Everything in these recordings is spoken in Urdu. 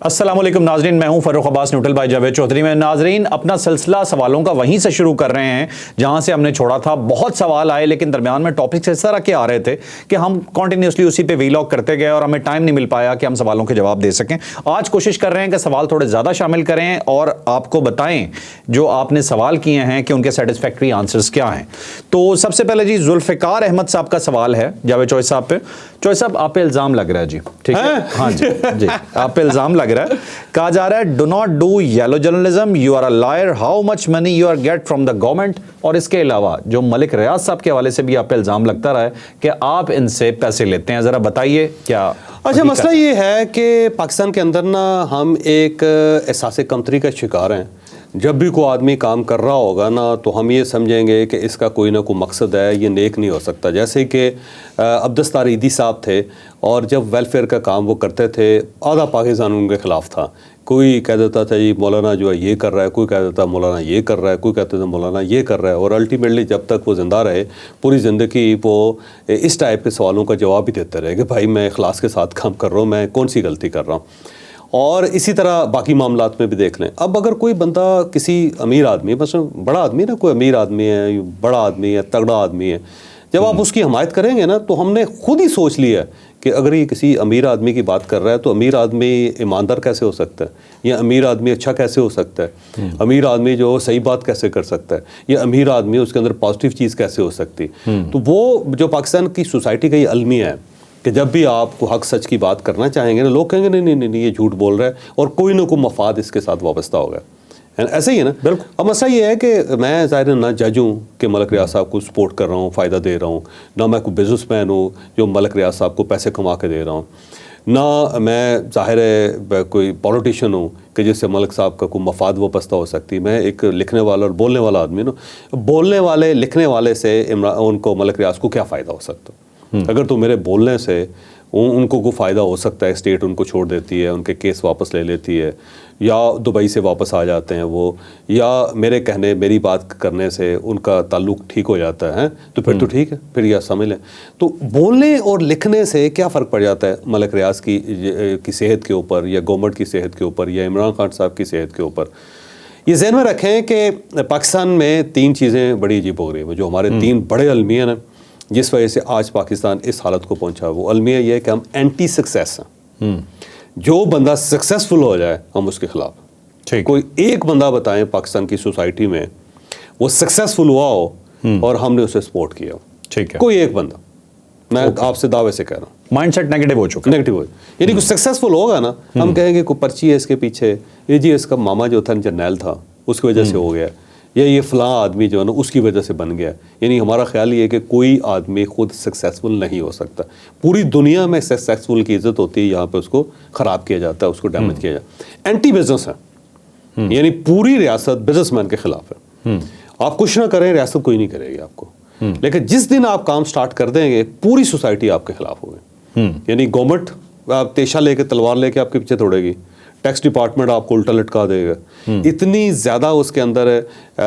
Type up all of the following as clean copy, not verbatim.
السلام علیکم ناظرین، میں ہوں فروخ عباس نیوٹرل بائی جاوید چودھری میں۔ ناظرین، اپنا سلسلہ سوالوں کا وہیں سے شروع کر رہے ہیں جہاں سے ہم نے چھوڑا تھا۔ بہت سوال آئے لیکن درمیان میں ٹاپکس اس طرح کے آ رہے تھے کہ ہم کنٹینیوسلی اسی پہ ویلاگ کرتے گئے اور ہمیں ٹائم نہیں مل پایا کہ ہم سوالوں کے جواب دے سکیں۔ آج کوشش کر رہے ہیں کہ سوال تھوڑے زیادہ شامل کریں اور آپ کو بتائیں جو آپ نے سوال کیے ہیں کہ ان کے سیٹسفیکٹری آنسرز کیا ہیں۔ تو سب سے پہلے جی ذوالفقار احمد صاحب کا سوال ہے جاوید چوہے صاحب پہ۔ چوہے صاحب، آپ پہ الزام لگ رہا ہے جی، ٹھیک ہے؟ ہاں جی آپ پہ الزام لگ رہا ہے، کہا جا رہا ہے do not do yellow journalism, you are a liar, how much money you are get from the government. اور اس کے علاوہ جو ملک ریاض صاحب کے حوالے سے بھی آپ پہ الزام لگتا رہا ہے کہ آپ ان سے پیسے لیتے ہیں، ذرا بتائیے کیا؟ اچھا، مسئلہ یہ ہے کہ پاکستان کے اندر نا ہم ایک احساس کمتری کا شکار ہیں۔ جب بھی کوئی آدمی کام کر رہا ہوگا نا تو ہم یہ سمجھیں گے کہ اس کا کوئی نہ کوئی مقصد ہے، یہ نیک نہیں ہو سکتا۔ جیسے کہ عبدالستار تاریدی صاحب تھے اور جب ویلفیئر کا کام وہ کرتے تھے، آدھا پاکستان ان کے خلاف تھا۔ کوئی کہہ دیتا تھا جی مولانا جو ہے یہ کر رہا ہے، کوئی کہہ دیتا مولانا یہ کر رہا ہے، کوئی کہتا تھا مولانا یہ کر رہا ہے، اور الٹیمیٹلی جب تک وہ زندہ رہے پوری زندگی وہ اس ٹائپ کے سوالوں کا جواب ہی دیتے رہے کہ بھائی میں اخلاص کے ساتھ کام کر رہا ہوں، میں کون سی غلطی کر رہا ہوں۔ اور اسی طرح باقی معاملات میں بھی دیکھ لیں۔ اب اگر کوئی بندہ کسی امیر آدمی، مثلا بڑا آدمی نا، کوئی امیر آدمی ہے، بڑا آدمی ہے، تگڑا آدمی ہے، جب آپ اس کی حمایت کریں گے نا تو ہم نے خود ہی سوچ لیا ہے کہ اگر یہ کسی امیر آدمی کی بات کر رہا ہے تو امیر آدمی ایماندار کیسے ہو سکتا ہے، یا امیر آدمی اچھا کیسے ہو سکتا ہے، امیر آدمی جو صحیح بات کیسے کر سکتا ہے، یا امیر آدمی اس کے اندر پازیٹیو چیز کیسے ہو سکتی۔ تو وہ جو پاکستان کی سوسائٹی کا یہ المیہ ہے کہ جب بھی آپ کو حق سچ کی بات کرنا چاہیں گے نا، لوگ کہیں گے نہیں نہیں نہیں یہ جھوٹ بول رہا ہے اور کوئی نہ کوئی مفاد اس کے ساتھ وابستہ ہوگا۔ ایسے ہی ہے نا، بالکل۔ اب مسئلہ یہ ہے کہ میں ظاہر نہ جج ہوں کہ ملک ریاض صاحب کو سپورٹ کر رہا ہوں، فائدہ دے رہا ہوں، نہ میں کوئی بزنس مین ہوں جو ملک ریاض صاحب کو پیسے کما کے دے رہا ہوں، نہ میں ظاہر ہے کوئی پولیٹیشین ہوں کہ جس سے ملک صاحب کا کوئی مفاد وابستہ ہو سکتی۔ میں ایک لکھنے والا اور بولنے والا آدمی ہوں۔ بولنے والے لکھنے والے سے ان کو ملک ریاض کو کیا فائدہ ہو سکتا؟ اگر تو میرے بولنے سے ان کو کوئی فائدہ ہو سکتا ہے، اسٹیٹ ان کو چھوڑ دیتی ہے، ان کے کیس واپس لے لیتی ہے، یا دبئی سے واپس آ جاتے ہیں وہ، یا میرے کہنے میری بات کرنے سے ان کا تعلق ٹھیک ہو جاتا ہے، تو پھر تو ٹھیک ہے، پھر یہ سمجھ لیں۔ تو بولنے اور لکھنے سے کیا فرق پڑ جاتا ہے ملک ریاض کی صحت کے اوپر، یا گورنمنٹ کی صحت کے اوپر، یا عمران خان صاحب کی صحت کے اوپر؟ یہ ذہن میں رکھیں کہ پاکستان میں تین چیزیں بڑی عجیب ہو رہی ہیں، جو ہمارے تین بڑے المیہ ہیں جس وجہ سے آج پاکستان اس حالت کو پہنچا۔ وہ المیہ یہ ہے کہ ہم اینٹی سکسیس ہیں، جو بندہ سکسیسفل ہو جائے ہم اس کے خلاف۔ کوئی ایک بندہ بتائیں پاکستان کی سوسائٹی میں وہ سکسیسفل ہوا ہو اور ہم نے اسے سپورٹ کیا ہو، ٹھیک ہے؟ کوئی ایک بندہ، میں آپ سے دعوے سے کہہ رہا ہوں۔ مائنڈ سیٹ نیگیٹو ہو چکا، نیگیٹو ہو، یعنی کوئی سکسیسفل ہوگا نا، ہم کہیں گے کوئی پرچی ہے اس کے پیچھے، یہ جی اس کا ماما جو تھا جرنیل تھا اس کی وجہ سے ہو گیا، یا یہ فلاں آدمی جو ہے نا اس کی وجہ سے بن گیا۔ یعنی ہمارا خیال یہ ہے کہ کوئی آدمی خود سکسیسفل نہیں ہو سکتا۔ پوری دنیا میں سکسیسفل کی عزت ہوتی ہے، یہاں پہ اس کو خراب کیا جاتا ہے، اس کو ڈیمیج کیا جاتا ہے۔ اینٹی بزنس ہے، یعنی پوری ریاست بزنس مین کے خلاف ہے۔ آپ کچھ نہ کریں، ریاست کوئی نہیں کرے گی آپ کو، لیکن جس دن آپ کام سٹارٹ کر دیں گے پوری سوسائٹی آپ کے خلاف ہوگی۔ یعنی گورنمنٹ آپ تیشہ لے کے تلوار لے کے آپ کے پیچھے دوڑے گی، ٹیکس ڈپارٹمنٹ آپ کو الٹا لٹکا دے گا، اتنی زیادہ اس کے اندر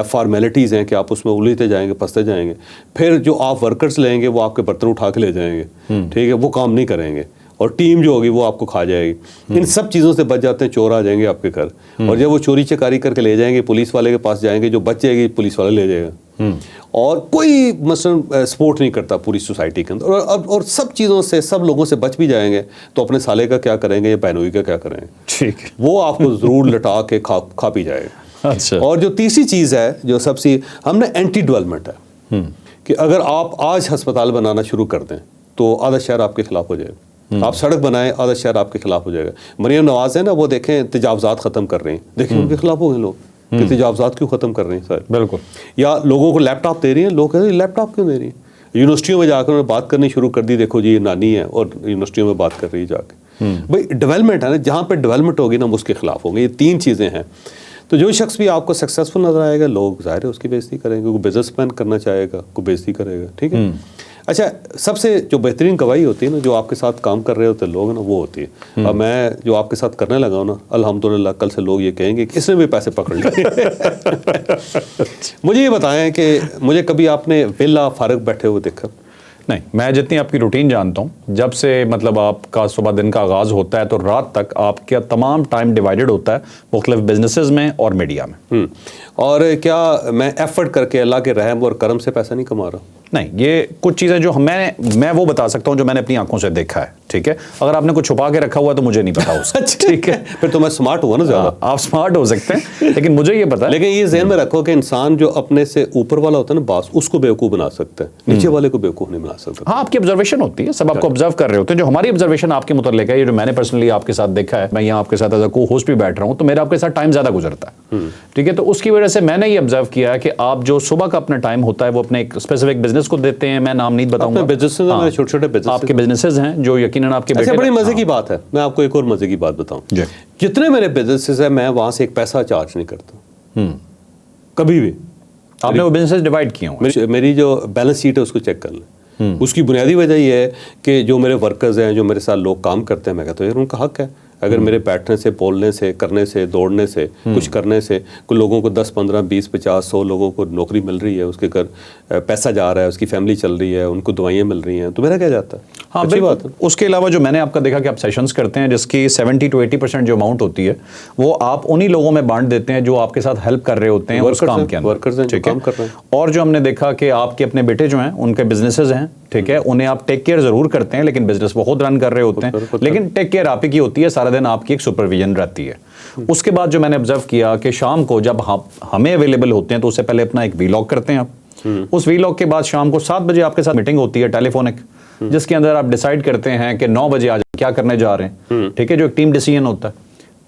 فارمیلٹیز ہیں کہ آپ اس میں الجھتے جائیں گے، پھنستے جائیں گے۔ پھر جو آپ ورکرز لیں گے وہ آپ کے برتن اٹھا کے لے جائیں گے، ٹھیک ہے، وہ کام نہیں کریں گے، اور ٹیم جو ہوگی وہ آپ کو کھا جائے گی۔ ان سب چیزوں سے بچ جاتے ہیں، چور آ جائیں گے آپ کے گھر، اور جب وہ چوری چکاری کر کے لے جائیں گے پولیس والے کے پاس جائیں گے، جو بچ جائے گی پولیس والے لے جائے گا، اور کوئی مثلا سپورٹ نہیں کرتا پوری سوسائٹی کے اندر۔ اور سب چیزوں سے سب لوگوں سے بچ بھی جائیں گے تو اپنے سالے کا کیا کریں گے یا بہنوئی کا کیا کریں گے، ٹھیک ہے، وہ آپ کو ضرور لٹا کے کھا پی جائے گا۔ اچھا، اور جو تیسری چیز ہے جو سب سے ہم نے اینٹی ڈیولپمنٹ ہے، کہ اگر آپ آج ہسپتال بنانا شروع کر دیں تو آدھا شہر آپ کے خلاف ہو جائے گا، آپ سڑک بنائیں آدھا شہر آپ کے خلاف ہو جائے گا۔ مریم نواز ہے نا، وہ دیکھیں تجاوزات ختم کر رہی ہیں، دیکھیں ان کے خلاف ہو گئے لوگ کہ تجاوزات کیوں ختم کر رہی ہیں سر، بالکل۔ یا لوگوں کو لیپ ٹاپ دے رہی ہیں، لوگ کہتے ہیں لیپ ٹاپ کیوں دے رہی ہیں؟ یونیورسٹیوں میں جا کر انہوں نے بات کرنی شروع کر دی، دیکھو جی یہ نانی ہے اور یونیورسٹیوں میں بات کر رہی ہے جا کے۔ بھائی ڈیولپمنٹ ہے نا، جہاں پہ ڈیولپمنٹ ہوگی نا ہم اس کے خلاف ہوں گے۔ یہ تین چیزیں ہیں۔ تو جو شخص بھی آپ کو سکسیسفل نظر آئے گا لوگ ظاہر ہے اس کی بےزتی کریں گے، کوئی بزنس مین کرنا چاہے گا کوئی بےزتی کرے گا، ٹھیک ہے۔ اچھا، سب سے جو بہترین گواہی ہوتی ہے نا، جو آپ کے ساتھ کام کر رہے ہوتے ہیں لوگ نا، وہ ہوتی ہے۔ اور میں جو آپ کے ساتھ کرنے لگا ہوں نا، الحمدللہ کل سے لوگ یہ کہیں گے کہ اس نے بھی پیسے پکڑ لیے۔ مجھے یہ بتائیں کہ مجھے کبھی آپ نے ویلا فارغ بیٹھے ہوئے دیکھا؟ نہیں، میں جتنی آپ کی روٹین جانتا ہوں، جب سے مطلب آپ کا صبح دن کا آغاز ہوتا ہے تو رات تک آپ کا تمام ٹائم ڈیوائیڈڈ ہوتا ہے مختلف بزنسز میں اور میڈیا میں. اور کیا میں ایفرٹ کر کے اللہ کے رحم اور کرم سے پیسہ نہیں کما رہا؟ نہیں، یہ کچھ چیزیں جو میں وہ بتا سکتا ہوں جو میں نے اپنی آنکھوں سے دیکھا ہے. ٹھیک ہے، اگر آپ نے کچھ چھپا کے رکھا ہوا تو مجھے نہیں پتا اس کا. ٹھیک ہے، پھر تو میں سمارٹ ہوا نا زیادہ. آپ سمارٹ ہو سکتے ہیں لیکن مجھے یہ پتا ہے. لیکن یہ ذہن میں رکھو کہ انسان جو اپنے سے اوپر والا ہوتا ہے نا باس، اس کو بیوقوف بنا سکتا ہے، نیچے والے کو بیوقوف نہیں بنا سکتا. ہاں، آپ کی آبزرویشن ہوتی ہے، سب آپ کو آبزرو کر رہے ہوتے ہیں. جو ہماری آبزرویشن آپ کے متعلق ہے، یہ جو میں نے پرسنلی آپ کے ساتھ دیکھا ہے، میں یہاں آپ کے ساتھ ایز اے کو ہوسٹ بھی بیٹھ رہا ہوں، تو میرا آپ کے ساتھ ٹائم زیادہ گزرتا ہے. ٹھیک ہے، تو اس کی وجہ سے میں نے یہ آبزرو کیا ہے کہ آپ جو صبح کا اپنا ٹائم ہوتا ہے وہ اپنے ایک اسپیسیفک بزنس کو دیتے ہیں. میں نام نہیں بتاؤں گا. چھوٹے چھوٹے بزنس آپ کے بزنسز ہیں جو یقیناً آپ کے بیٹے. بڑی مزے کی بات ہے، میں آپ کو ایک اور مزے کی بات بتاؤں. جتنے میرے بزنسز ہیں میں وہاں سے ایک پیسہ چارج نہیں کرتا کبھی بھی. آپ نے وہ بزنسز ڈیوائیڈ کیے ہوں. میری جو بیلنس شیٹ ہے اس کو چیک کر لیں. اس کی بنیادی وجہ یہ ہے کہ جو میرے ورکرز ہیں، جو میرے ساتھ لوگ کام کرتے ہیں، میں کہتا ہوں یار ان کا حق ہے. اگر میرے بیٹھنے سے، بولنے سے، کرنے سے، دوڑنے سے، کچھ کرنے سے کوئی لوگوں کو 10 15 20 50 100 لوگوں کو نوکری مل رہی ہے، اس کے گھر پیسہ جا رہا ہے، اس کی فیملی چل رہی ہے، ان کو دوائیں مل رہی ہیں، تو میرا کیا جاتا ہے. ہاں اچھی بات ہے. اس کے علاوہ جو میں نے آپ کا دیکھا کہ آپ سیشنز کرتے ہیں جس کی 70 to 80% جو اماؤنٹ ہوتی ہے وہ آپ انہی لوگوں میں بانٹ دیتے ہیں جو آپ کے ساتھ ہیلپ کر رہے ہوتے ہیں اس کام کے اندر. ورکرز ہیں جو کام کر رہے ہیں. اور جو ہم نے دیکھا کہ آپ کے اپنے بیٹے جو ہیں ان کے بزنسز ہیں، ٹھیک ہے، انہیں آپ ٹیک کیئر ضرور کرتے ہیں لیکن بزنس وہ خود رن کر رہے ہوتے ہیں، لیکن ٹیک کیئر آپ ہی کی ہوتی ہے، سارا دن آپ کی ایک سپرویژن رہتی ہے. اس کے بعد جو میں نے آبزرو کیا کہ شام کو جب ہمیں اویلیبل ہوتے ہیں تو اس سے پہلے اپنا ایک ویلاگ کرتے ہیں آپ. اس ویلاگ کے بعد شام کو 7 بجے آپ کے ساتھ میٹنگ ہوتی ہے ٹیلی فونک، جس کے اندر آپ ڈیسائیڈ کرتے ہیں کہ 9 بجے آج کیا کرنے جا رہے ہیں. ٹھیک ہے، جو ایک ٹیم ڈیسیژن ہوتا ہے.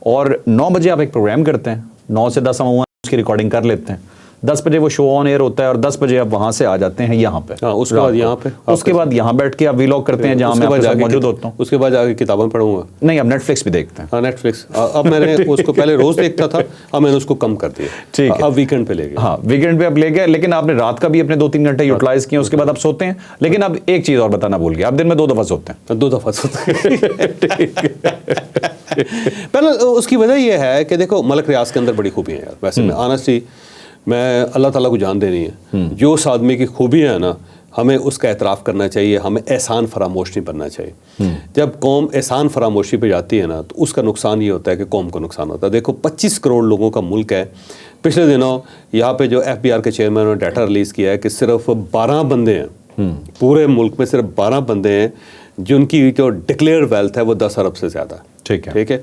اور 9 بجے آپ ایک پروگرام کرتے ہیں، 9 سے 10 ہم اس کی ریکارڈنگ کر لیتے ہیں. 10 بجے وہ شو آن ایئر ہوتا ہے اور 10 بجے آپ وہاں سے آ جاتے ہیں یہاں پہ. اس کے بعد یہاں پہ، اس کے بعد یہاں بیٹھ کے آپ ویلاگ کرتے ہیں جہاں میں آپ کے ساتھ موجود ہوتا ہوں. اس کے بعد جا کے کتابیں پڑھوں گا. نہیں، اب نیٹ فلکس بھی دیکھتے ہیں. ہاں، نیٹ فلکس اب میں نے اس کو پہلے روز دیکھتا تھا، اب میں نے اس کو کم کر دیا. ٹھیک ہے، اب ویکینڈ پہ لے گئے. ہاں، ویکینڈ پہ اب لے گئے، لیکن آپ نے رات کا بھی اپنے 2-3 گھنٹے یوٹیلائز کیے. اس کے بعد آپ سوتے ہیں. لیکن اب ایک چیز اور بتانا بھول گیا، آپ دن میں 2 دفعہ سوتے ہیں. 2 دفعہ سوتے ہیں. پہلے اس کی وجہ یہ ہے کہ دیکھو ملک ریاض کے اندر بڑی خوبیاں ہیں یار. ویسے میں آنیسٹلی میں اللہ تعالیٰ کو جان دینی ہے. جو اس آدمی کی خوبیاں ہیں نا ہمیں اس کا اعتراف کرنا چاہیے. ہمیں احسان فراموش نہیں بننا چاہیے. جب قوم احسان فراموشی پہ جاتی ہے نا تو اس کا نقصان یہ ہوتا ہے کہ قوم کو نقصان ہوتا ہے. دیکھو 25 کروڑ لوگوں کا ملک ہے. پچھلے دنوں یہاں پہ جو FBR کے چیئرمین نے ڈیٹا ریلیز کیا ہے کہ صرف 12 بندے ہیں پورے ملک میں، صرف 12 بندے ہیں جن کی جو ڈکلیئر ویلتھ ہے وہ 10 ارب سے زیادہ ہے. ٹھیک ہے،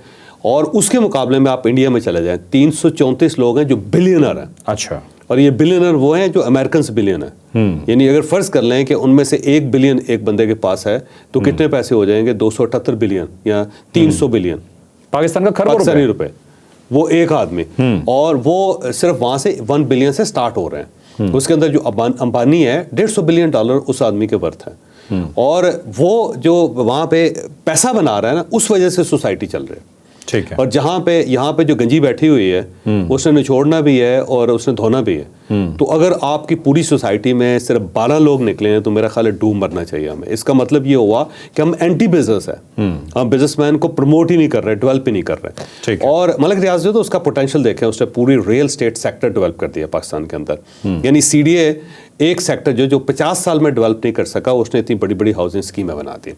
اور اس کے مقابلے میں آپ انڈیا میں چلے جائیں 334 لوگ ہیں جو بلینر ہیں. اچھا. اور یہ بلینر وہ ہیں جو امریکنس بلین ہیں. یعنی اگر فرض کر لیں کہ ان میں سے 1 بلین ایک بندے کے پاس ہے تو کتنے پیسے ہو جائیں گے؟ 278 بلین یا 300 بلین پاکستان کا پاکستانی روپے. وہ ایک آدمی، اور وہ صرف وہاں سے 1 بلین سے سٹارٹ ہو رہے ہیں. اس کے اندر جو امبانی ہے $150 بلین اس آدمی کے ورتھ ہے. اور وہ جو وہاں پہ پیسہ بنا رہا ہے نا اس وجہ سے سوسائٹی چل رہی ہے. ٹھیک ہے. اور جہاں پہ یہاں پہ جو گنجی بیٹھی ہوئی ہے اس نے نچوڑنا بھی ہے اور اس نے دھونا بھی ہے. تو اگر آپ کی پوری سوسائٹی میں صرف 12 لوگ نکلے ہیں تو میرا خیال ہے ڈوب مرنا چاہیے ہمیں. اس کا مطلب یہ ہوا کہ ہم اینٹی بزنس ہے. ہم بزنس مین کو پروموٹ ہی نہیں کر رہے، ڈیولپ ہی نہیں کر رہے. اور ملک ریاض جو تو اس کا پوٹینشیل دیکھیں، اس نے پوری ریئل اسٹیٹ سیکٹر ڈیولپ کر دیا پاکستان کے اندر. یعنی CDA ایک سیکٹر جو 50 سال میں ڈیولپ نہیں کر سکا اس نے اتنی بڑی بڑی ہاؤسنگ اسکیمیں بنا دی.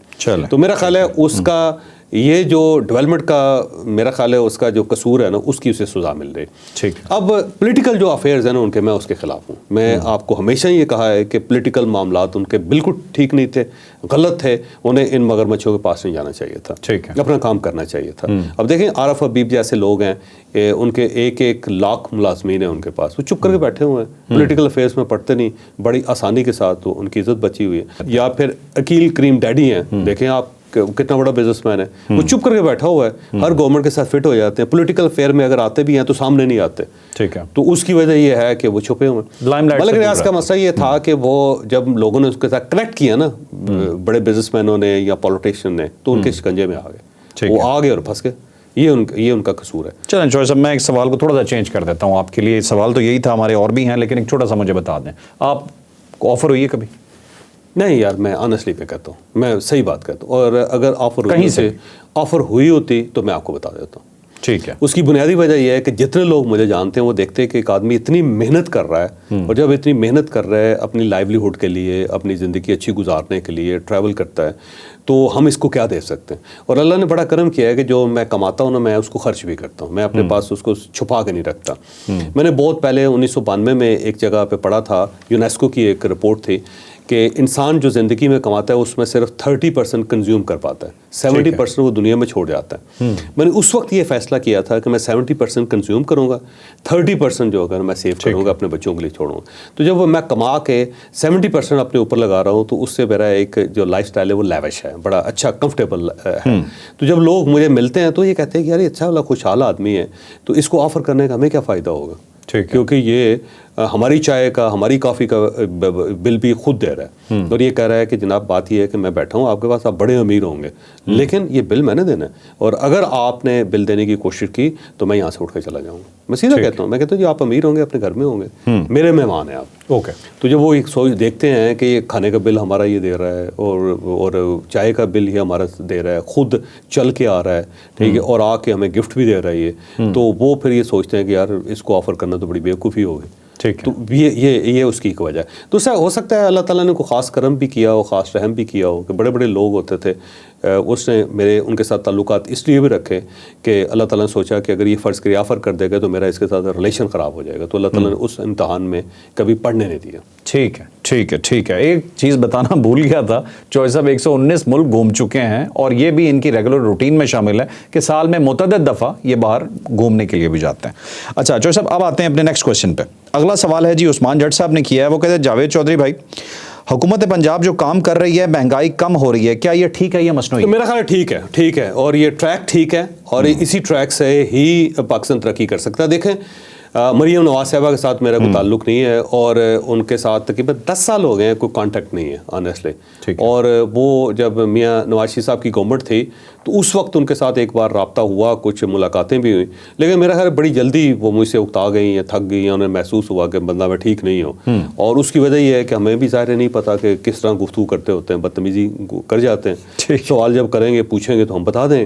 تو میرا خیال ہے اس کا یہ جو ڈیولپمنٹ کا میرا خیال ہے اس کا جو قصور ہے نا اس کی اسے سزا مل رہی. اب پولیٹیکل جو افیئرز ہیں نا ان کے میں اس کے خلاف ہوں. میں آپ کو ہمیشہ یہ کہا ہے کہ پولیٹیکل معاملات ان کے بالکل ٹھیک نہیں تھے، غلط تھے. انہیں ان مگرمچھوں کے پاس نہیں جانا چاہیے تھا، اپنا کام کرنا چاہیے تھا. اب دیکھیں عارف حبیب جیسے لوگ ہیں، ان کے 1 لاکھ ملازمین ہیں ان کے پاس، وہ چپ کر کے بیٹھے ہوئے ہیں، پولیٹیکل افیئرس میں پڑھتے نہیں، بڑی آسانی کے ساتھ تو ان کی عزت بچی ہوئی ہے. یا پھر عقیل کریم ڈیڈی ہیں، دیکھیں آپ کتنا بڑا بزنس مین ہے، وہ چپ کر کے بیٹھا ہوا ہے، ہر گورنمنٹ کے ساتھ فٹ ہو جاتے ہیں. پولیٹیکل افیئر میں اگر آتے بھی ہیں تو سامنے نہیں آتے. ٹھیک ہے. تو اس کی وجہ یہ ہے کہ وہ چھپے ہوئے ہیں. ملک ریاض کا مسئلہ یہ تھا کہ وہ جب لوگوں نے اس کے ساتھ کنیکٹ کیا نا، بڑے بزنس مینوں نے یا پولیٹیشین نے، تو ان کے شکنجے میں آ گئے، وہ آ گئے اور پھنس گئے. یہ ان کا قصور ہے. چلیں چوہے صاحب، میں ایک سوال کو تھوڑا سا چینج کر دیتا ہوں آپ کے لیے. سوال تو یہی تھا، ہمارے اور بھی ہیں، لیکن ایک چھوٹا سا مجھے بتا دیں، آپ کو آفر ہوئی ہے کبھی؟ نہیں یار، میں آنیسٹلی پہ کہتا ہوں، میں صحیح بات کہتا ہوں. اور اگر آفر ہوئی سے آفر ہوئی ہوتی تو میں آپ کو بتا دیتا ہوں. ٹھیک ہے. اس کی بنیادی وجہ یہ ہے کہ جتنے لوگ مجھے جانتے ہیں وہ دیکھتے ہیں کہ ایک آدمی اتنی محنت کر رہا ہے, اور جب اتنی محنت کر رہا ہے اپنی لائیولیہڈ کے لیے, اپنی زندگی اچھی گزارنے کے لیے ٹریول کرتا ہے, تو ہم اس کو کیا دے سکتے ہیں. اور اللہ نے بڑا کرم کیا ہے کہ جو میں کماتا ہوں نا, میں اس کو خرچ بھی کرتا ہوں, میں اپنے پاس اس کو چھپا کے نہیں رکھتا. میں نے بہت پہلے 1992 میں ایک جگہ پہ پڑھا تھا, یونیسکو کی ایک رپورٹ تھی کہ انسان جو زندگی میں کماتا ہے اس میں صرف 30% کنزیوم کر پاتا ہے, 70% وہ دنیا میں چھوڑ جاتا ہے. میں نے اس وقت یہ فیصلہ کیا تھا کہ میں 70% کنزیوم کروں گا, 30% جو ہوگا میں سیو کروں گا, اپنے بچوں کے لیے چھوڑوں گا. تو جب میں کما کے 70% اپنے اوپر لگا رہا ہوں تو اس سے میرا ایک جو لائف سٹائل ہے وہ لیوش ہے, بڑا اچھا کمفرٹیبل ہے. تو جب لوگ مجھے ملتے ہیں تو یہ کہتے ہیں کہ یار یہ اچھا والا خوشحال آدمی ہے, تو اس کو آفر کرنے کا ہمیں کیا فائدہ ہوگا, کیونکہ یہ ہماری چائے کا, ہماری کافی کا بل بھی خود دے رہا ہے, اور یہ کہہ رہا ہے کہ جناب بات یہ ہے کہ میں بیٹھا ہوں آپ کے پاس, آپ بڑے امیر ہوں گے لیکن یہ بل میں نے دینا ہے, اور اگر آپ نے بل دینے کی کوشش کی تو میں یہاں سے اٹھ کے چلا جاؤں گا. میں سیدھا کہتا ہوں, میں کہتا ہوں جی آپ امیر ہوں گے, اپنے گھر میں ہوں گے, میرے مہمان ہیں آپ. اوکے. تو جب وہ ایک سوچ دیکھتے ہیں کہ یہ کھانے کا بل ہمارا یہ دے رہا ہے, اور چائے کا بل یہ ہمارا دے رہا ہے, خود چل کے آ رہا ہے, ٹھیک ہے, اور آ کے ہمیں گفٹ بھی دے رہا ہے یہ, تو وہ پھر یہ سوچتے ہیں کہ یار اس کو آفر کرنا تو بڑی بیوقوفی ہوگی. تو یہ اس کی ایک وجہ ہے. تو اس سے ہو سکتا ہے اللہ تعالیٰ نے کوئی خاص کرم بھی کیا ہو, خاص رحم بھی کیا ہو کہ بڑے بڑے لوگ ہوتے تھے, اس نے ان کے ساتھ تعلقات اس لیے بھی رکھے کہ اللہ تعالیٰ نے سوچا کہ اگر یہ فرض کرے آفر کر دے گا تو میرا اس کے ساتھ ریلیشن خراب ہو جائے گا, تو اللہ تعالیٰ نے اس امتحان میں کبھی پڑھنے نہیں دیا. ٹھیک ہے. ایک چیز بتانا بھول گیا تھا, چوہے صاحب 119 ملک گھوم چکے ہیں, اور یہ بھی ان کی ریگولر روٹین میں شامل ہے کہ سال میں متعدد دفعہ یہ باہر گھومنے کے لیے بھی جاتے ہیں. اچھا چوہے صاحب اب آتے ہیں اپنے نیکسٹ کوشچن پہ. اگلا سوال ہے جی عثمان جٹ صاحب نے کیا ہے, وہ کہتے ہیں جاوید چودھری بھائی, حکومت پنجاب جو کام کر رہی ہے, مہنگائی کم ہو رہی ہے, کیا یہ ٹھیک ہے یا مصنوعی؟ میرا خیال ٹھیک ہے, اور یہ ٹریک ٹھیک ہے, اور اسی ٹریک سے ہی پاکستان ترقی کر سکتا ہے. دیکھیں مریم نواز صاحبہ کے ساتھ میرا کوئی تعلق نہیں ہے, اور ان کے ساتھ تقریباً 10 سال ہو گئے ہیں, کوئی کانٹیکٹ نہیں ہے آنیسٹلی. اور وہ جب میاں نواز شریف صاحب کی گورنمنٹ تھی تو اس وقت ان کے ساتھ ایک بار رابطہ ہوا, کچھ ملاقاتیں بھی ہوئیں, لیکن میرا خیال بڑی جلدی وہ مجھ سے اکتا گئیں یا تھک گئی, یا انہیں محسوس ہوا کہ بندہ میں ٹھیک نہیں ہوں. اور اس کی وجہ یہ ہے کہ ہمیں بھی ظاہر نہیں پتا کہ کس طرح گفتگو کرتے ہوتے ہیں, بدتمیزی کر جاتے ہیں. سوال جب کریں گے پوچھیں گے تو ہم بتا دیں.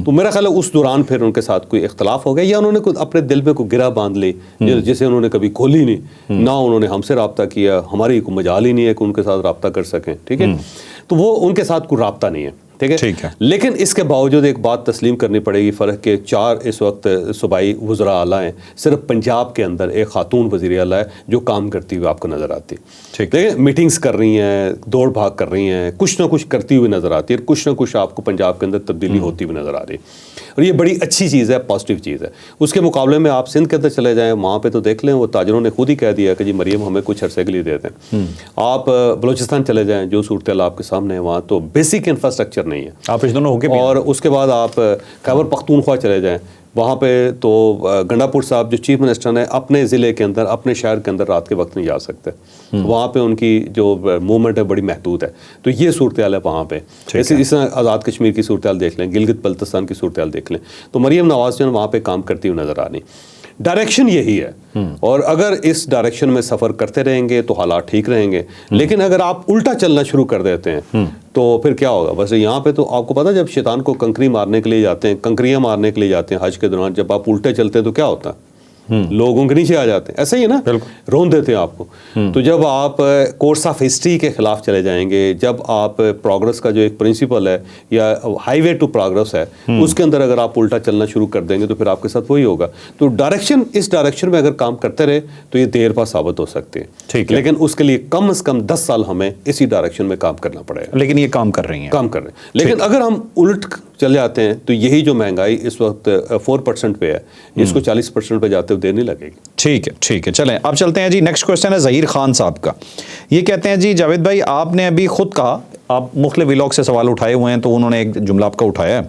تو میرا خیال ہے اس دوران پھر ان کے ساتھ کوئی اختلاف ہو گیا, یا انہوں نے اپنے دل میں کوئی گرہ باندھ لی جسے انہوں نے کبھی کھولی نہیں, نہ انہوں نے ہم سے رابطہ کیا, ہماری کوئی مجال ہی نہیں ہے کہ ان کے ساتھ رابطہ کر سکیں. ٹھیک ہے, تو وہ ان کے ساتھ کوئی رابطہ نہیں ہے. ٹھیک ہے, لیکن اس کے باوجود ایک بات تسلیم کرنی پڑے گی, فرق کہ 4 اس وقت صوبائی وزراء اعلیٰ ہیں, صرف پنجاب کے اندر ایک خاتون وزیر اعلیٰ ہے جو کام کرتی ہوئی آپ کو نظر آتی ہے. دیکھیں میٹنگز کر رہی ہیں, دوڑ بھاگ کر رہی ہیں, کچھ نہ کچھ کرتی ہوئی نظر آتی ہے, اور کچھ نہ کچھ آپ کو پنجاب کے اندر تبدیلی ہوتی ہوئی نظر آ رہی ہے, اور یہ بڑی اچھی چیز ہے, پازیٹیو چیز ہے. اس کے مقابلے میں آپ سندھ کے اندر چلے جائیں, وہاں پہ تو دیکھ لیں وہ تاجروں نے خود ہی کہہ دیا کہ جی مریم ہمیں کچھ عرصے کے لیے دے دیں. آپ بلوچستان چلے جائیں, جو صورتحال آپ کے سامنے ہے, وہاں تو بیسک انفراسٹرکچر نہیں ہے. آپ اس دونوں اور اس کے بعد آپ خیبر پختونخوا چلے جائیں, وہاں پہ تو گنڈا پور صاحب جو چیف منسٹر ہیں اپنے ضلع کے اندر, اپنے شہر کے اندر رات کے وقت نہیں جا سکتے, وہاں پہ ان کی جو موومنٹ ہے بڑی محدود ہے. تو یہ صورتحال ہے وہاں پہ. اس طرح آزاد کشمیر کی صورتحال دیکھ لیں, گلگت بلتستان کی صورتحال دیکھ لیں, تو مریم نواز جو ہے وہاں پہ کام کرتی ہوئی نظر آ رہی. ڈائریکشن یہی ہے, اور اگر اس ڈائریکشن میں سفر کرتے رہیں گے تو حالات ٹھیک رہیں گے. لیکن اگر آپ الٹا چلنا شروع کر دیتے ہیں تو پھر کیا ہوگا؟ بس یہاں پہ تو آپ کو پتا, جب شیطان کو کنکری مارنے کے لیے جاتے ہیں, کنکریاں مارنے کے لیے جاتے ہیں حج کے دوران, جب آپ الٹے چلتے ہیں تو کیا ہوتا ہے؟ لوگوں کے نیچے آ جاتے ہیں. ایسا ہی ہے نا, رون دیتے ہیں آپ کو. تو جب آپ کورس آف ہسٹری کے خلاف چلے جائیں گے, جب آپ پروگرس کا جو ایک پرنسپل ہے یا ہائی وے ٹو پروگرس ہے, اس کے اندر اگر آپ الٹا چلنا شروع کر دیں گے تو پھر آپ کے ساتھ وہی ہوگا. تو ڈائریکشن, اس ڈائریکشن میں اگر کام کرتے رہے تو یہ دیر پا ثابت ہو سکتے ہیں, لیکن اس کے لیے کم از کم 10 سال ہمیں اسی ڈائریکشن میں کام کرنا پڑے گا. لیکن یہ کام کر رہی ہیں. لیکن اگر ہم الٹ چل جاتے ہیں تو یہی جو مہنگائی اس وقت 4% پہ ہے, اس کو 40% پہ جاتے ہوئے دیر نہیں لگے گی. ٹھیک ہے, چلیں اب چلتے ہیں جی. نیکسٹ کوشچن ہے ظہیر خان صاحب کا. یہ کہتے ہیں جی جاوید بھائی, آپ نے ابھی خود کہا, آپ مختلف ویلاگ سے سوال اٹھائے ہوئے ہیں, تو انہوں نے ایک جملہ آپ کا اٹھایا ہے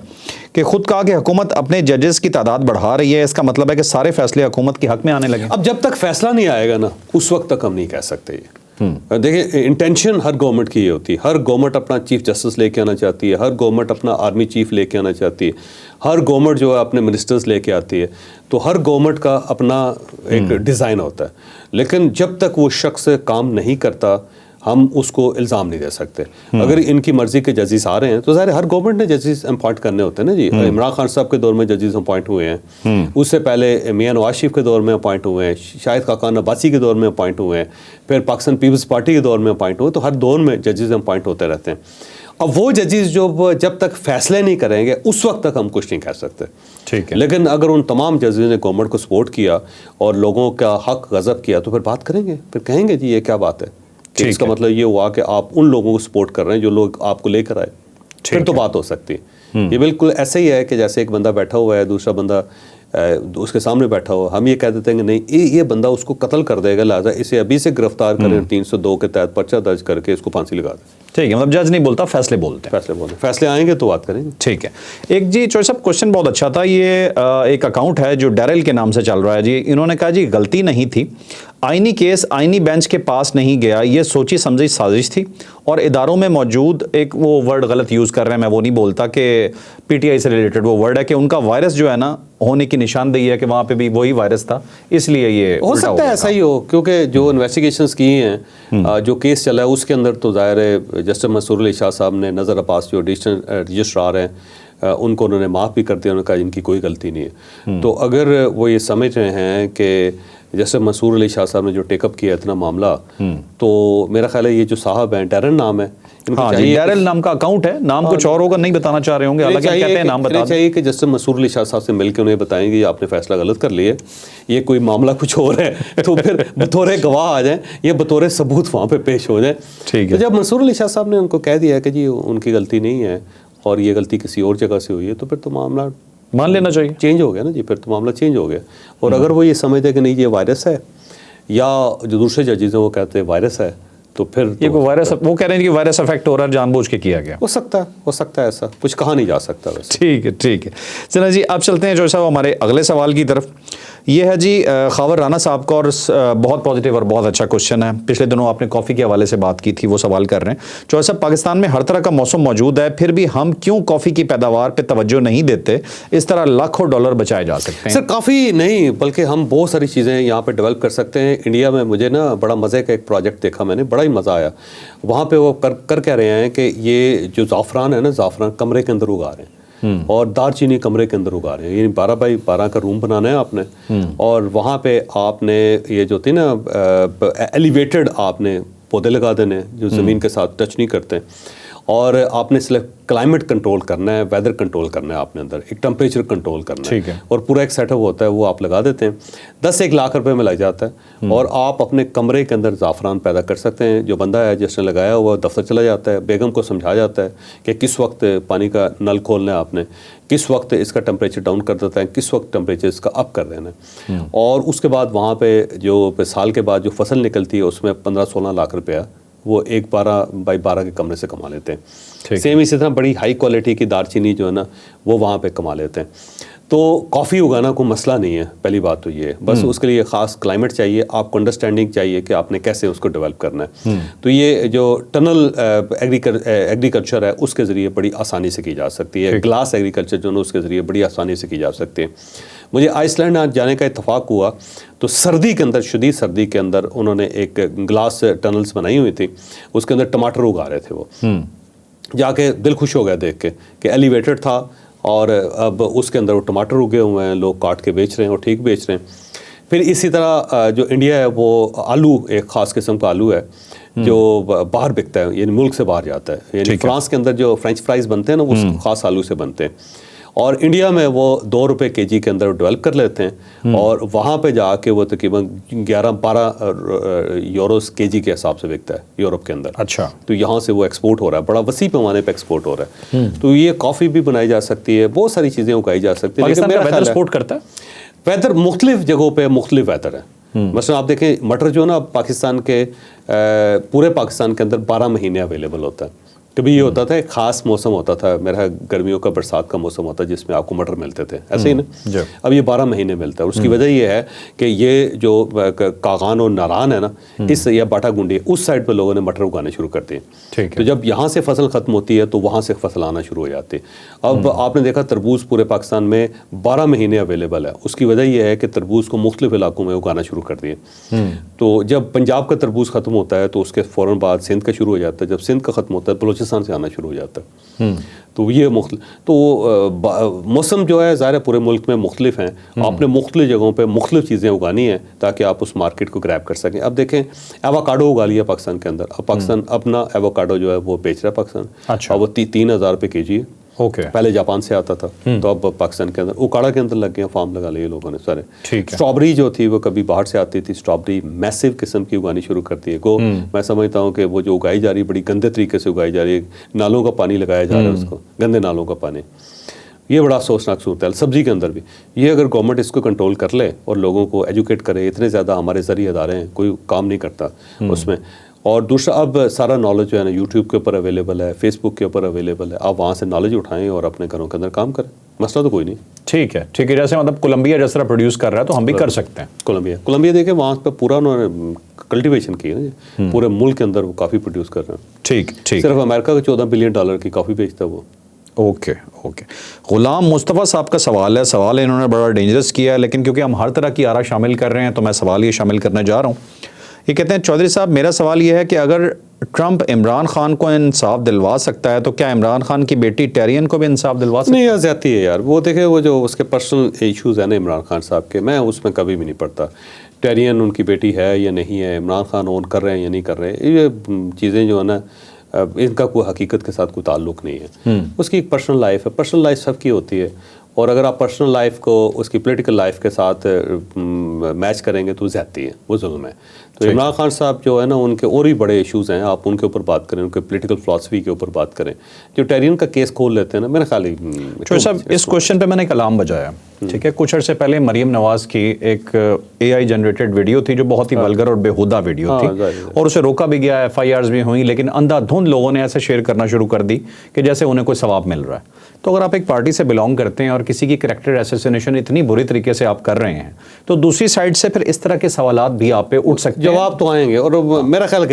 کہ خود کہا کہ حکومت اپنے ججز کی تعداد بڑھا رہی ہے, اس کا مطلب ہے کہ سارے فیصلے حکومت کے حق میں آنے لگے. اب جب تک فیصلہ نہیں آئے گا نا, اس وقت تک ہم نہیں کہہ سکتے. یہ دیکھیں انٹینشن ہر گورنمنٹ کی یہ ہوتی ہے. ہر گورنمنٹ اپنا چیف جسٹس لے کے آنا چاہتی ہے, ہر گورنمنٹ اپنا آرمی چیف لے کے آنا چاہتی ہے, ہر گورنمنٹ جو ہے اپنے منسٹرز لے کے آتی ہے. تو ہر گورنمنٹ کا اپنا ایک ڈیزائن ہوتا ہے, لیکن جب تک وہ شخص کام نہیں کرتا, ہم اس کو الزام نہیں دے سکتے. اگر ان کی مرضی کے ججز آ رہے ہیں تو ظاہر ہر گورنمنٹ نے ججز اپوائنٹ کرنے ہوتے ہیں نا جی. عمران خان صاحب کے دور میں ججز اپوائنٹ ہوئے ہیں, اس سے پہلے میاں نواز شریف کے دور میں اپوائنٹ ہوئے ہیں, شاہد خاقان عباسی کے دور میں اپوائنٹ ہوئے ہیں, پھر پاکستان پیپلز پارٹی کے دور میں اپوائنٹ ہوئے. تو ہر دور میں ججز اپوائنٹ ہوتے رہتے ہیں. اب وہ ججز جب تک فیصلے نہیں کریں گے اس وقت تک ہم کچھ نہیں کہہ سکتے. ٹھیک ہے, لیکن اگر ان تمام ججز نے گورنمنٹ کو سپورٹ کیا اور لوگوں کا حق غضب کیا تو پھر بات کریں گے, پھر کہیں گے جی یہ کیا بات ہے. کہ اس کا مطلب یہ ہوا کہ آپ ان لوگوں کو سپورٹ کر رہے ہیں جو لوگ آپ کو لے کر آئے, پھر تو بات ہو سکتی ہے. یہ بالکل ایسا ہی ہے کہ جیسے ایک بندہ بیٹھا ہوا ہے, دوسرا بندہ اس کے سامنے بیٹھا ہوا, ہم یہ کہہ دیتے ہیں کہ نہیں یہ بندہ اس کو قتل کر دے گا, لہٰذا اسے ابھی سے گرفتار کریں, 302 کے تحت پرچہ درج کر کے اس کو پھانسی لگا دیں. ٹھیک ہے, مطلب جج نہیں بولتا, فیصلے بولتے ہیں. فیصلے آئیں گے تو بات کریں گے. ٹھیک ہے. ایک جی چوہے صاحب کوشچن بہت اچھا تھا, یہ ایک اکاؤنٹ ہے جو ڈیرل کے نام سے چل رہا ہے جی. انہوں نے کہا جی غلطی نہیں تھی, آئینی کیس آئینی بینچ کے پاس نہیں گیا, یہ سوچی سمجھی سازش تھی, اور اداروں میں موجود ایک وہ ورڈ غلط یوز کر رہے ہیں, میں وہ نہیں بولتا, کہ پی ٹی آئی سے ریلیٹڈ وہ ورڈ ہے کہ ان کا وائرس جو ہے نا ہونے کی نشاندہی ہے کہ وہاں پہ بھی وہی وائرس تھا, اس لیے یہ ہو سکتا ہے ایسا ہی ہو, کیونکہ جو انویسٹیگیشنز کی ہیں, جو کیس چلا ہے اس کے اندر تو ظاہر ہے جسٹس منصور علی شاہ صاحب نے, نظر عباس جو ایڈیشنل رجسٹرار ہیں, ان کو انہوں نے معاف بھی کر دیا, انہوں نے کہا ان کی کوئی غلطی نہیں ہے. تو اگر وہ یہ سمجھ رہے ہیں کہ جیسے منصور علی شاہ صاحب نے جو ٹیک اپ کیا اتنا معاملہ, تو میرا خیال ہے یہ جو صاحب ہیں, ڈیرل نام ہے, ڈیرل نام کا اکاؤنٹ ہے, نام کچھ اور ہوگا, نہیں بتانا چاہ رہے ہوں گے, حالانکہ کہتے ہیں نام بتا دیں. چاہیے کہ جسٹس منصور علی شاہ صاحب سے مل کے انہیں بتائیں گے آپ نے فیصلہ غلط کر لیا, یہ کوئی معاملہ کچھ اور ہے, تو پھر بطور گواہ آ جائیں یا بطور ثبوت وہاں پہ پیش ہو جائیں. ٹھیک ہے. تو جب منصور علی شاہ صاحب نے ان کو کہہ دیا کہ جی ان کی غلطی نہیں ہے اور یہ غلطی کسی اور جگہ سے ہوئی ہے, تو پھر تو معاملہ مان لینا چاہیے, چینج ہو گیا نا جی, پھر تو معاملہ چینج ہو گیا. اور اگر وہ یہ سمجھتے کہ نہیں یہ وائرس ہے, یا جو دوسرے ججز ہیں وہ کہتے ہیں وائرس ہے, تو پھر یہ کوئی وائرس, وہ کہہ رہے ہیں کہ وائرس افیکٹ ہو رہا ہے, جان بوجھ کے کیا گیا. ہو سکتا ہے ایسا, کچھ کہا نہیں جا سکتا ویسے. ٹھیک ہے. چلیں جی اب چلتے ہیں جو صاحب ہمارے اگلے سوال کی طرف. یہ ہے جی خاور رانا صاحب کا, اور بہت پازیٹیو اور بہت اچھا کوشچن ہے. پچھلے دنوں آپ نے کافی کے حوالے سے بات کی تھی, وہ سوال کر رہے ہیں. چوہے صاحب, پاکستان میں ہر طرح کا موسم موجود ہے, پھر بھی ہم کیوں کافی کی پیداوار پہ توجہ نہیں دیتے؟ اس طرح لاکھوں ڈالر بچائے جا سکتے ہیں. سر کافی نہیں, بلکہ ہم بہت ساری چیزیں یہاں پہ ڈیولپ کر سکتے ہیں. انڈیا میں مجھے نا بڑا مزے کا ایک پروجیکٹ دیکھا میں نے, بڑا ہی مزہ آیا. وہاں پہ وہ کر کہہ رہے ہیں کہ یہ جو زعفران ہے نا, زعفران کمرے کے اندر اگا رہے ہیں, اور دار چینی کمرے کے اندر اگا رہے ہیں. یعنی 12x12 کا روم بنانا ہے آپ نے, اور وہاں پہ آپ نے یہ جو تھی نا ایلیویٹڈ آپ نے پودے لگا دینے جو زمین کے ساتھ ٹچ نہیں کرتے, اور آپ نے صرف کلائمیٹ کنٹرول کرنا ہے, ویدر کنٹرول کرنا ہے آپ نے اندر, ایک ٹمپریچر کنٹرول کرنا ہے, اور پورا ایک سیٹ اپ ہوتا ہے, وہ آپ لگا دیتے ہیں. 10-1 لاکھ روپے میں لگ جاتا ہے, اور آپ اپنے کمرے کے اندر زعفران پیدا کر سکتے ہیں. جو بندہ ہے جس نے لگایا ہوا دفتر چلا جاتا ہے, بیگم کو سمجھا جاتا ہے کہ کس وقت پانی کا نل کھولنا ہے آپ نے, کس وقت اس کا ٹمپریچر ڈاؤن کر دیتا ہے, کس وقت ٹمپریچر اس کا اپ کر دینا ہے. اور اس کے بعد وہاں پہ جو سال کے بعد جو فصل نکلتی ہے اس میں 15-16 لاکھ روپیہ وہ ایک 12x12 کے کمرے سے کما لیتے ہیں. سیم اسی طرح بڑی ہائی کوالٹی کی دار چینی جو ہے نا وہ وہاں پہ کما لیتے ہیں. تو کافی اگانا کوئی مسئلہ نہیں ہے, پہلی بات تو یہ ہے, بس اس کے لیے خاص کلائمیٹ چاہیے, آپ کو انڈرسٹینڈنگ چاہیے کہ آپ نے کیسے اس کو ڈیولپ کرنا ہے. تو یہ جو ٹنل ایگریکلچر ہے اس کے ذریعے بڑی آسانی سے کی جا سکتی ہے. گلاس ایگریکلچر جو ہے اس کے ذریعے بڑی آسانی سے کی جا سکتی ہے. مجھے آئس لینڈ جانے کا اتفاق ہوا تو سردی کے اندر, شدید سردی کے اندر انہوں نے ایک گلاس ٹنلز بنائی ہوئی تھی, اس کے اندر ٹماٹر اگا رہے تھے. وہ جا کے دل خوش ہو گیا دیکھ کے کہ ایلیویٹڈ تھا, اور اب اس کے اندر وہ ٹماٹر اگے ہوئے ہیں, لوگ کاٹ کے بیچ رہے ہیں اور ٹھیک بیچ رہے ہیں. پھر اسی طرح جو انڈیا ہے وہ آلو, ایک خاص قسم کا آلو ہے جو باہر بکتا ہے, یعنی ملک سے باہر جاتا ہے. یعنی فرانس کے اندر جو فرینچ فرائز بنتے ہیں نا وہ خاص آلو سے بنتے ہیں, اور انڈیا میں وہ 2 روپے kg کے اندر ڈیولپ کر لیتے ہیں, اور وہاں پہ جا کے وہ تقریباً 11-12 یوروز kg کے حساب سے بکتا ہے یورپ کے اندر. اچھا. تو یہاں سے وہ ایکسپورٹ ہو رہا ہے, بڑا وسیع پیمانے پہ ایکسپورٹ ہو رہا ہے. تو یہ کافی بھی بنائی جا سکتی ہے, بہت ساری چیزیں اگائی جا سکتی ہیں. پاکستان کا ویدر سپورٹ کرتا ہے, ویدر مختلف جگہوں پہ مختلف ویدر ہے. مثلا آپ دیکھیں مٹر جو نا پاکستان کے پورے پاکستان کے اندر 12 مہینے اویلیبل ہوتا ہے. کبھی یہ ہوتا تھا ایک خاص موسم ہوتا تھا میرا گرمیوں کا برسات کا موسم ہوتا جس میں آپ کو مٹر ملتے تھے ایسے ہی نا. اب یہ 12 مہینے ملتا ہے. اس کی وجہ یہ ہے کہ یہ جو کاغان اور ناران ہے نا اس یا باٹا گنڈی اس سائڈ پہ لوگوں نے مٹر اگانے شروع کر دیے. تو جب یہاں سے فصل ختم ہوتی ہے تو وہاں سے فصل آنا شروع ہو جاتی ہے. اب آپ نے دیکھا تربوز پورے پاکستان میں 12 مہینے اویلیبل ہے. اس کی وجہ یہ ہے کہ تربوز کو مختلف علاقوں میں اگانا شروع کر دیے. تو جب پنجاب کا تربوز ختم ہوتا ہے تو اس کے فوراً بعد سندھ کا شروع ہو جاتا ہے. جب سندھ کا ختم ہوتا ہے بلوچستان سے آنا شروع ہو جاتا ہے. تو یہ موسم جو ہے ظاہر ہے پورے ملک میں مختلف ہیں. آپ نے مختلف جگہوں پہ مختلف چیزیں اگانی ہیں تاکہ آپ اس مارکیٹ کو گریب کر سکیں. اب دیکھیں ایووکاڈو اگا لیا پاکستان کے اندر. اب پاکستان اپنا ایووکاڈو جو ہے وہ بیچ رہا ہے پاکستان. اور وہ 3,000 روپے kg ہے. پہلے جاپان سے آتا تھا تو اب پاکستان کے اندر اوکاڑا کے اندر لگ گئے فارم لگا لیے لوگوں نے سارے. اسٹرابری جو تھی وہ کبھی باہر سے آتی تھی. اسٹرابری میسو قسم کی اگانی شروع کرتی ہے. گو میں سمجھتا ہوں کہ وہ جو اگائی جا رہی ہے بڑی گندے طریقے سے اگائی جا رہی ہے. نالوں کا پانی لگایا جا رہا ہے اس کو, گندے نالوں کا پانی. یہ بڑا افسوسناک صورت ہے. سبزی کے اندر بھی یہ اگر گورنمنٹ اس کو کنٹرول کر لے اور لوگوں کو ایجوکیٹ کرے. اتنے زیادہ ہمارے ذریعے ادارے ہیں کوئی کام نہیں کرتا اس میں. اور دوسرا اب سارا نالج جو ہے نا یوٹیوب کے اوپر اویلیبل ہے, فیس بک کے اوپر اویلیبل ہے. آپ وہاں سے نالج اٹھائیں اور اپنے گھروں کے اندر کام کریں. مسئلہ تو کوئی نہیں. ٹھیک ہے جیسے مطلب کولمبیا جس طرح پروڈیوس کر رہا ہے تو ہم بھی کر سکتے ہیں. کولمبیا دیکھیں وہاں پہ پورا انہوں نے کلٹیویشن کی ہے پورے ملک کے اندر وہ کافی پروڈیوس کر رہے ہیں. ٹھیک صرف امریکہ کا $14 بلین کی کافی بیچتا ہے وہ. اوکے غلام مصطفیٰ صاحب کا سوال ہے. سوال انہوں نے بڑا ڈینجرس کیا ہے لیکن کیونکہ ہم ہر طرح کی آرا شامل کر رہے ہیں تو میں سوال یہ شامل کرنے جا رہا ہوں. یہ کہتے ہیں چودھری صاحب میرا سوال یہ ہے کہ اگر ٹرمپ عمران خان کو انصاف دلوا سکتا ہے تو کیا عمران خان کی بیٹی ٹیرین کو بھی انصاف دلوا سکتا ہے؟ نہیں, زیادتی ہے یار. وہ دیکھیں وہ جو اس کے پرسنل ایشوز ہیں نا عمران خان صاحب کے, میں اس میں کبھی بھی نہیں پڑتا. ٹیرین ان کی بیٹی ہے یا نہیں ہے, عمران خان اون کر رہے ہیں یا نہیں کر رہے, یہ چیزیں جو ہے نا ان کا کوئی حقیقت کے ساتھ کوئی تعلق نہیں ہے. اس کی ایک پرسنل لائف ہے. پرسنل لائف سب کی ہوتی ہے اور اگر آپ پرسنل لائف کو اس کی پولیٹیکل لائف کے ساتھ میچ کریں گے تو زیادتی ہے, وہ ظلم ہے. تو عمران خان صاحب جو ہے نا ان کے اور بھی بڑے ایشوز ہیں, آپ ان کے اوپر بات کریں, ان کے پولیٹیکل فلاسفی کے اوپر بات کریں. جو ٹیرین کا کیس کھول لیتے ہیں نا میرے خیال چودھری صاحب اس کوشچن پہ میں نے کلام بجایا. ٹھیک ہے, کچھ عرصے پہلے مریم نواز کی ایک AI جنریٹڈ ویڈیو تھی جو بہت ہی ولگر اور بےہودہ ویڈیو تھی اور اسے روکا بھی گیا, FIRs بھی ہوئیں, لیکن اندھا دھند لوگوں نے ایسے شیئر کرنا شروع کر دی کہ جیسے انہیں کوئی ثواب مل رہا ہے. تو اگر آپ ایک پارٹی سے بلانگ کرتے ہیں اور کسی کی کریکٹر ایسیسینیشن اتنی بری طریقے سے آپ کر رہے ہیں تو دوسری سائڈ سے پھر اس طرح کے سوالات بھی آپ پہ اٹھ سکتے ہیں. جواب تو آئیں گے. اور میرا خیال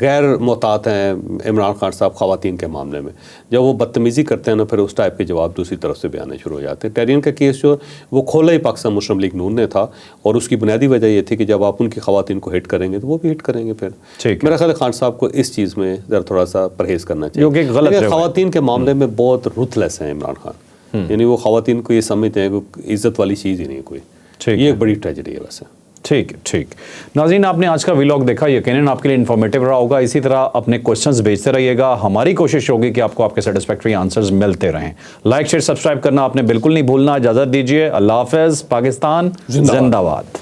غیر محتاط ہیں عمران خان صاحب خواتین کے معاملے میں. جب وہ بدتمیزی کرتے ہیں نا پھر اس ٹائپ کے جواب دوسری طرف سے بھی آنے شروع ہو جاتے ہیں. ٹیرین کا کیس جو وہ کھولا ہی پاکستان مسلم لیگ نون نے تھا اور اس کی بنیادی وجہ یہ تھی کہ جب آپ ان کی خواتین کو ہٹ کریں گے تو وہ بھی ہٹ کریں گے. پھر میرا خیال ہے خان صاحب کو اس چیز میں ذرا تھوڑا سا پرہیز کرنا چاہیے. خواتین کے معاملے میں بہت رتھ لیس ہیں عمران خان. یعنی وہ خواتین کو یہ سمجھتے ہیں کہ عزت والی چیز ہی نہیں کوئی. یہ ایک بڑی ٹریجڈی ہے ویسے. ٹھیک ناظرین, آپ نے آج کا ویلاگ دیکھا, یقیناً آپ کے لیے انفارمیٹیو رہا ہوگا. اسی طرح اپنے کوشچنز بھیجتے رہیے گا. ہماری کوشش ہوگی کہ آپ کو آپ کے سیٹسفیکٹری آنسرز ملتے رہیں. لائک شیئر سبسکرائب کرنا آپ نے بالکل نہیں بھولنا. اجازت دیجیے. اللہ حافظ. پاکستان زندہ باد.